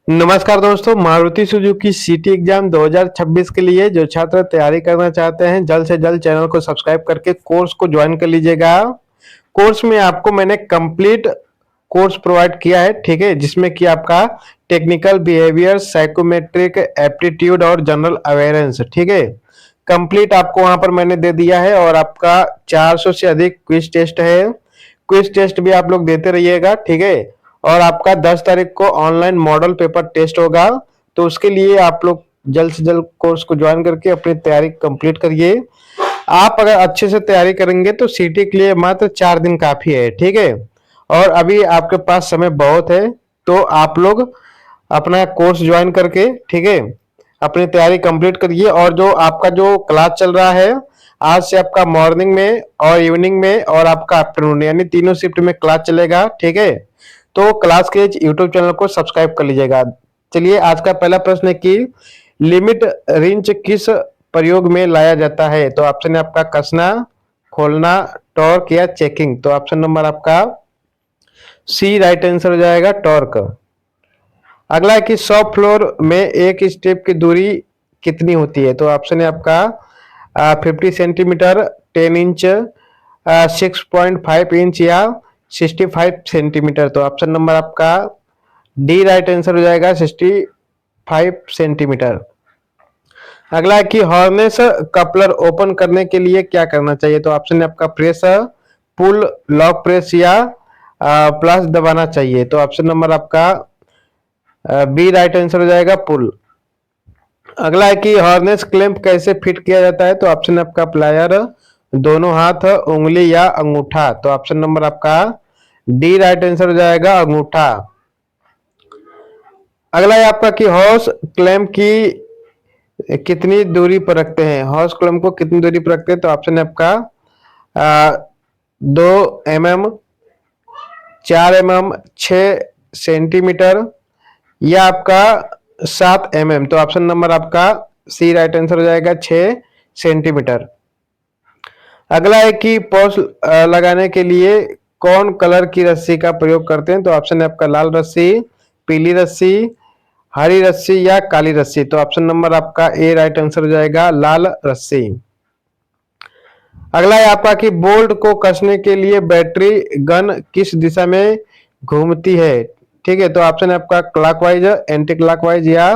नमस्कार दोस्तों, Maruti Suzuki city exam 2026 के लिए जो छात्र तैयारी करना चाहते हैं, जल्द से जल्द चैनल को सब्सक्राइब करके कोर्स को ज्वाइन कर लीजिएगा। कोर्स में आपको मैंने कंप्लीट कोर्स प्रोवाइड किया है, ठीक है, जिसमें कि आपका टेक्निकल बिहेवियर, साइकोमेट्रिक एप्टीट्यूड और जनरल अवेयरेंस, ठीक है, कंप्लीट आपको वहां पर मैंने दे दिया है। और आपका 400 से अधिक क्विज टेस्ट है। क्विज टेस्ट भी आप लोग देते रहिएगा, ठीक है। और आपका 10 तारीख को ऑनलाइन मॉडल पेपर टेस्ट होगा, तो उसके लिए आप लोग जल्द से जल्द कोर्स को ज्वाइन करके अपनी तैयारी कंप्लीट करिए। आप अगर अच्छे से तैयारी करेंगे तो सीटी के लिए मात्र 4 दिन काफी है, ठीक है। और अभी आपके पास समय बहुत है, तो आप लोग अपना कोर्स ज्वाइन करके, ठीक है, अपनी तैयारी कंप्लीट करिए। और जो आपका जो क्लास चल रहा है, आज से आपका मॉर्निंग में और इवनिंग में और आपका आफ्टरनून, यानी तीनों शिफ्ट में क्लास चलेगा, ठीक है। तो क्लास के यूट्यूब चैनल को सब्सक्राइब कर लीजिएगा। चलिए, आज का पहला प्रश्न है कि लिमिट रिंच किस प्रयोग में लाया जाता है? तो ऑप्शन है आपका कसना, खोलना, टॉर्क या चेकिंग। तो ऑप्शन नंबर आपका सी राइट आंसर हो जाएगा, टॉर्क। अगला है कि 100 फ्लोर में एक स्टेप की दूरी कितनी होती है? तो ऑप्शन है आपका 50 सेंटीमीटर, 10 इंच, 6.5 इंच या 65 सेंटीमीटर। तो ऑप्शन नंबर आपका डी राइट आंसर हो जाएगा, 65 सेंटीमीटर। अगला है कि हॉर्नेस कपलर ओपन करने के लिए क्या करना चाहिए? तो ऑप्शन है आपका प्रेस, पुल, लॉक प्रेस या प्लस दबाना चाहिए। तो ऑप्शन नंबर आपका बी राइट आंसर हो जाएगा, पुल। अगला है कि हार्नेस क्लैंप कैसे फिट किया जाता है? तो ऑप्शन आपका प्लायर, दोनों हाथ, उंगली या अंगूठा। तो ऑप्शन नंबर आपका डी राइट आंसर हो जाएगा, अंगूठा। अगला है आपका कि हॉर्स क्लैंप की कितनी दूरी पर रखते हैं? हॉर्स क्लैंप को कितनी दूरी पर रखते हैं? तो ऑप्शन है आपका 2 mm, 4 mm, 6 सेंटीमीटर या आपका 7 mm। तो ऑप्शन नंबर आपका सी राइट आंसर हो जाएगा, 6 सेंटीमीटर। अगला है कि पॉज लगाने के लिए कौन कलर की रस्सी का प्रयोग करते हैं? तो ऑप्शन है आपका लाल रस्सी, पीली रस्सी, हरी रस्सी या काली रस्सी। तो ऑप्शन नंबर आपका ए राइट आंसर हो जाएगा, लाल रस्सी। अगला है आपका कि बोल्ट को कसने के लिए बैटरी गन किस दिशा में घूमती है? ठीक है, तो ऑप्शन है आपका क्लॉकवाइज, एंटी क्लॉकवाइज या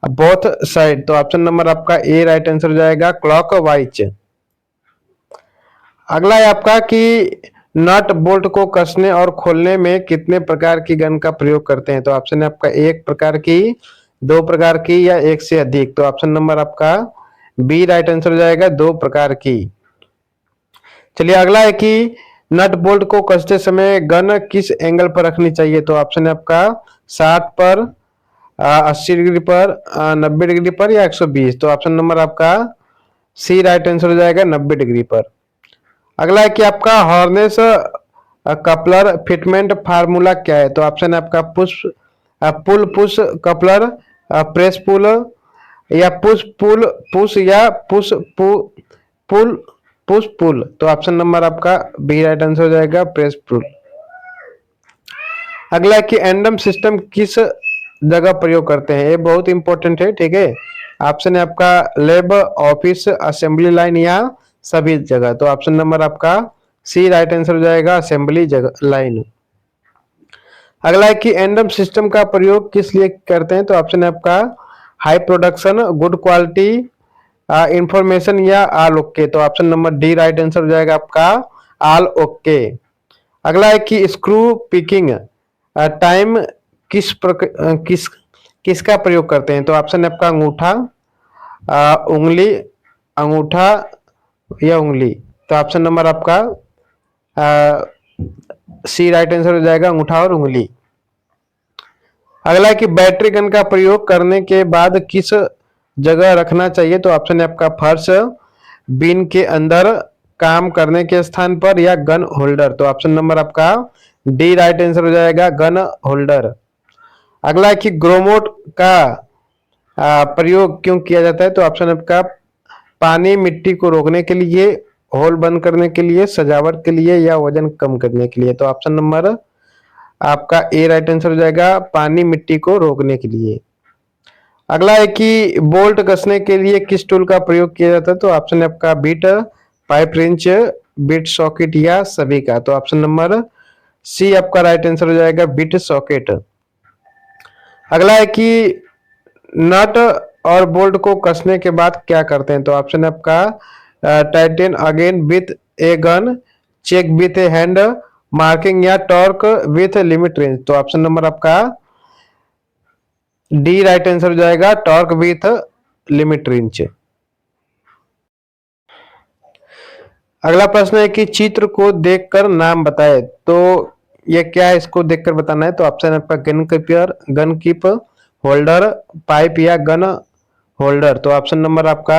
बोथ साइड। तो ऑप्शन नंबर आपका ए राइट आंसर हो जाएगा, क्लॉकवाइज। अगला है आपका कि नट बोल्ट को कसने और खोलने में कितने प्रकार की गन का प्रयोग करते हैं? तो ऑप्शन है आपका एक प्रकार की, 2 प्रकार की या एक से अधिक। तो ऑप्शन नंबर आपका बी राइट आंसर हो जाएगा, 2 प्रकार की। चलिए, अगला है कि नट बोल्ट को कसते समय गन किस एंगल पर रखनी चाहिए? तो ऑप्शन है आपका 60 पर, 80 डिग्री पर, 90 डिग्री पर या 120। तो ऑप्शन नंबर आपका सी राइट आंसर हो जाएगा, 90 डिग्री पर। अगला है कि आपका हॉर्नेस कपलर फिटमेंट फार्मूला क्या है? तो ऑप्शन है आपका पुल पुश कपलर, प्रेस पुल या पुश पुल पुश या पुल पुश पुल। तो ऑप्शन नंबर आपका बी राइट आंसर हो जाएगा, प्रेस पुल। अगला है कि एंडम सिस्टम किस जगह प्रयोग करते हैं? ये बहुत इंपॉर्टेंट है, ठीक है। ऑप्शन है आपका लैब, ऑफिस, असेंबली लाइन या सभी जगह। तो ऑप्शन नंबर आपका सी राइट आंसर हो जाएगा, असेंबली जगह लाइन। अगला है कि एंडम सिस्टम का प्रयोग किस लिए करते हैं? तो ऑप्शन है आपका high production, good quality, information या ऑल ओके। तो option number D right answer हो जाएगा आपका, ऑल ओके। अगला है कि स्क्रू पिकिंग टाइम किस किसका प्रयोग करते हैं? तो ऑप्शन है आपका अंगूठा, उंगली, अंगूठा या उंगली। तो ऑप्शन नंबर आपका सी राइट आंसर हो जाएगा, अंगूठा और उंगली। अगला है कि बैटरी गन का प्रयोग करने के बाद किस जगह रखना चाहिए? तो ऑप्शन है आपका फर्श, बिन के अंदर, काम करने के स्थान पर या गन होल्डर। तो ऑप्शन नंबर आपका डी राइट आंसर हो जाएगा, गन होल्डर। अगला है कि ग्रोमोट का प्रयोग क्यों किया जाता है? तो ऑप्शन आपका पानी मिट्टी को रोकने के लिए, होल बंद करने के लिए, सजावट के लिए या वजन कम करने के लिए। तो ऑप्शन नंबर आपका ए राइट आंसर हो जाएगा, पानी मिट्टी को रोकने के लिए। अगला है कि बोल्ट कसने के लिए किस टूल का प्रयोग किया जाता है, तो ऑप्शन है आपका bit, pipe wrench, bit socket या सभी का। तो ऑप्शन नंबर सी आपका राइट आंसर हो जाएगा, बिट सॉकेट। अगला है कि नट और बोल्ट को कसने के बाद क्या करते हैं, तो ऑप्शन है आपका tighten again with a gun, check with a hand, marking या टॉर्क विथ लिमिट रेंज। तो ऑप्शन नंबर आपका डी राइट आंसर हो जाएगा, टॉर्क विथ लिमिट रेंज। अगला प्रश्न है कि चित्र को देखकर नाम बताए, तो ये क्या है, इसको देखकर बताना है। तो ऑप्शन है आपका gun keeper, gun keep holder, pipe या गन होल्डर। तो ऑप्शन नंबर आपका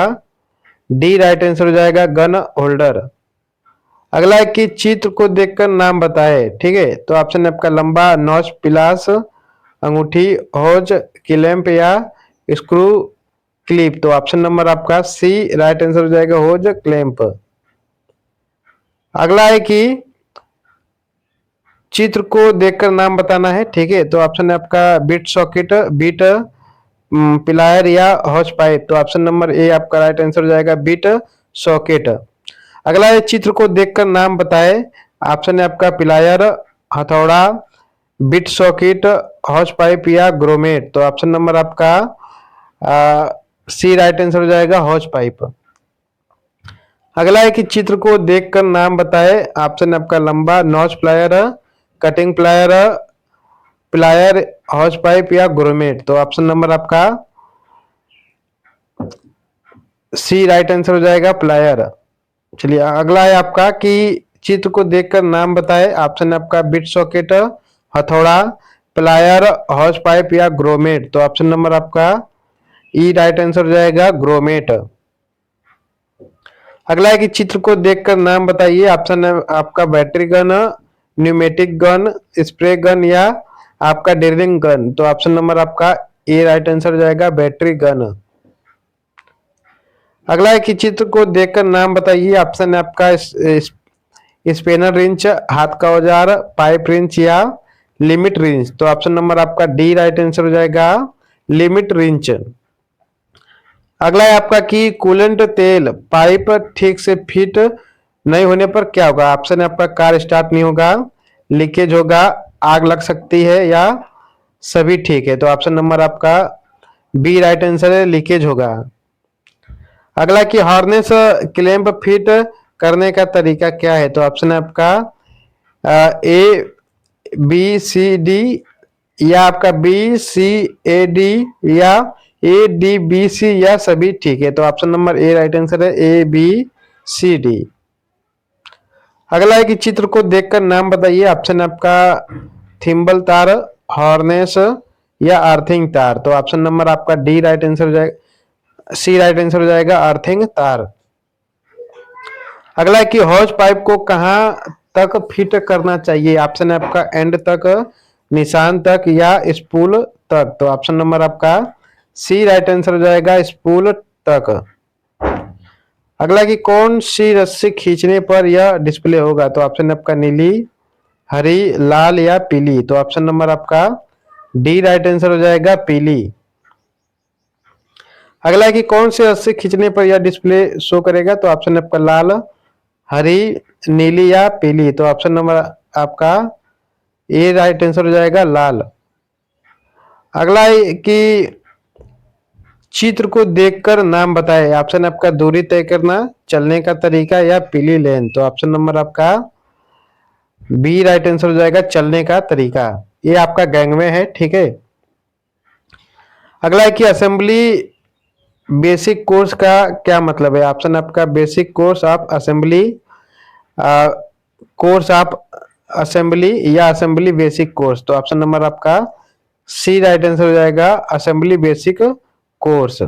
डी राइट आंसर हो जाएगा, गन होल्डर। अगला है कि चित्र को देखकर नाम बताए, ठीक है। तो ऑप्शन है आपका लंबा, नॉच, पिलास, अंगूठी, होज, क्लैंप या स्क्रू क्लिप। तो ऑप्शन नंबर आपका सी राइट आंसर हो जाएगा, होज क्लैंप। अगला है कि चित्र को देखकर नाम बताना है, ठीक है। तो ऑप्शन है आपका बिट सॉकेट, बिट पिलायर या हॉच पाइप। तो ऑप्शन नंबर ए आपका राइट आंसर हो जाएगा, बिट सॉकेट। अगला है चित्र को देखकर नाम बताए, ऑप्शन है आपका पिलायर, हथौड़ा, बिट सॉकेट, हॉच पाइप या ग्रोमेट। तो ऑप्शन नंबर आपका सी राइट आंसर हो जाएगा, हॉच पाइप। अगला है कि चित्र को देखकर नाम बताए, ऑप्शन है आपका लंबा, notch plier, cutting plier, plier, Hooch pipe या ग्रोमेट। तो ऑप्शन नंबर आपका सी राइट आंसर हो जाएगा, प्लायर। चलिए अगला है आपका कि चित्र को देखकर नाम बताए, ऑप्शन है आपका बिट सॉकेट, हथौड़ा, प्लायर, हॉच पाइप या ग्रोमेट। तो ऑप्शन नंबर आपका ई राइट आंसर हो जाएगा, ग्रोमेट। अगला है कि चित्र को देखकर नाम बताइए, ऑप्शन है आपका battery gun, pneumatic gun, spray gun या आपका ड्रिलिंग गन। तो ऑप्शन नंबर आपका ए राइट आंसर हो जाएगा, बैटरी गन। अगला है कि चित्र को देखकर नाम बताइए, ऑप्शन है आपका स्पेनर रिंच, हाथ का औजार, पाइप रिंच या लिमिट रिंच। तो ऑप्शन नंबर आपका डी राइट आंसर हो जाएगा, लिमिट रिंच। अगला है आपका कि कूलेंट तेल पाइप ठीक से फिट नहीं होने पर क्या होगा। ऑप्शन है आपका कार स्टार्ट नहीं होगा, लीकेज होगा, आग लग सकती है या सभी ठीक है। तो ऑप्शन नंबर आपका बी राइट आंसर है, लीकेज होगा। अगला कि हार्नेस क्लैंप फिट करने का तरीका क्या है। तो ऑप्शन है आपका ए बी सी डी या आपका बी सी ए डी या ए डी बी सी या सभी ठीक है। तो option number A right answer है, ए बी सी डी। अगला है कि चित्र को देखकर नाम बताइए, ऑप्शन आपका थिम्बल तार, हार्नेस या अर्थिंग तार। तो ऑप्शन नंबर आपका डी राइट आंसर हो जाएगा, सी राइट आंसर हो जाएगा, अर्थिंग तार। अगला है कि हॉज पाइप को कहां तक फिट करना चाहिए। ऑप्शन है आपका एंड तक, निशान तक या स्पूल तक। तो ऑप्शन नंबर आपका सी राइट आंसर हो जाएगा, स्पूल तक। अगला कि कौन सी रस्सी खींचने पर यह डिस्प्ले होगा। तो ऑप्शन आपका नीली, हरी, लाल या पीली। तो ऑप्शन नंबर आपका डी राइट आंसर हो जाएगा, पीली। अगला है कि कौन सी रस्सी खींचने पर यह डिस्प्ले शो करेगा। तो ऑप्शन आपका लाल, हरी, नीली या पीली। तो ऑप्शन नंबर आपका ए राइट आंसर हो जाएगा, लाल। अगला है कि चित्र को देखकर नाम बताए, ऑप्शन आपका दूरी तय करना, चलने का तरीका या पीली लेन। तो ऑप्शन नंबर आपका बी राइट आंसर हो जाएगा, चलने का तरीका। ये आपका गैंगवे है, ठीक है। अगला है कि असेंबली बेसिक कोर्स का क्या मतलब है। ऑप्शन आपका basic course of assembly, course of assembly या असेंबली बेसिक कोर्स। तो ऑप्शन नंबर आपका सी राइट आंसर हो जाएगा, असेंबली बेसिक कोर्स।